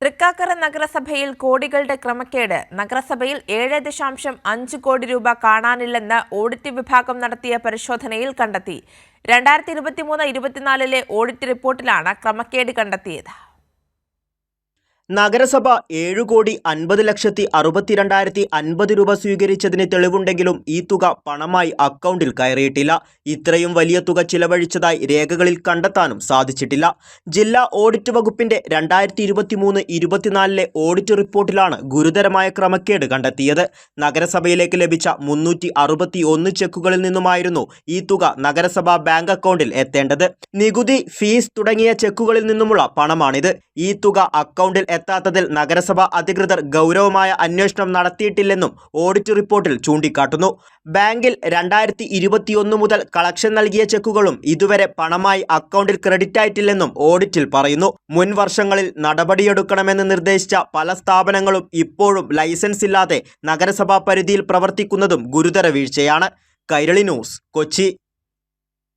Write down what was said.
തൃക്കാക്കര നഗരസഭയിൽ കോടികളുടെ ക്രമക്കേട്. നഗരസഭയിൽ 7.5 കോടി രൂപ കാണാനില്ലെന്ന് ഓഡിറ്റ് വിഭാഗം നടത്തിയ പരിശോധനയിൽ കണ്ടെത്തി. 2023-24 ഓഡിറ്റ് റിപ്പോർട്ടിലാണ് ക്രമക്കേട് കണ്ടെത്തിയത്. നഗരസഭ 7,50,62,50 രൂപ സ്വീകരിച്ചതിന് തെളിവുണ്ടെങ്കിലും ഈ തുക പണമായി അക്കൗണ്ടിൽ കയറിയിട്ടില്ല. ഇത്രയും വലിയ തുക ചിലവഴിച്ചതായി രേഖകളിൽ കണ്ടെത്താനും സാധിച്ചിട്ടില്ല. ജില്ലാ ഓഡിറ്റ് വകുപ്പിന്റെ 2023-24 ഓഡിറ്റ് റിപ്പോർട്ടിലാണ് ഗുരുതരമായ ക്രമക്കേട് കണ്ടെത്തിയത്. നഗരസഭയിലേക്ക് ലഭിച്ച 361 ചെക്കുകളിൽ നിന്നുമായിരുന്നു ഈ തുക നഗരസഭാ ബാങ്ക് അക്കൗണ്ടിൽ എത്തേണ്ടത്. നികുതി, ഫീസ് തുടങ്ങിയ ചെക്കുകളിൽ നിന്നുമുള്ള പണമാണിത്. ഈ തുക അക്കൗണ്ടിൽ എത്താത്തതിൽ നഗരസഭ അധികൃതർ ഗൗരവമായ അന്വേഷണം നടത്തിയിട്ടില്ലെന്നും ഓഡിറ്റ് റിപ്പോർട്ടിൽ ചൂണ്ടിക്കാട്ടുന്നു. ബാങ്കിൽ 2021 മുതൽ കളക്ഷൻ നൽകിയ ചെക്കുകളും ഇതുവരെ പണമായി അക്കൗണ്ടിൽ ക്രെഡിറ്റ് ആയിട്ടില്ലെന്നും ഓഡിറ്റിൽ പറയുന്നു. മുൻ വർഷങ്ങളിൽ നടപടിയെടുക്കണമെന്ന് നിർദ്ദേശിച്ച പല സ്ഥാപനങ്ങളും ഇപ്പോഴും ലൈസൻസ് ഇല്ലാതെ നഗരസഭാ പരിധിയിൽ പ്രവർത്തിക്കുന്നതും ഗുരുതര വീഴ്ചയാണ്. കൈരളി ന്യൂസ്, കൊച്ചി.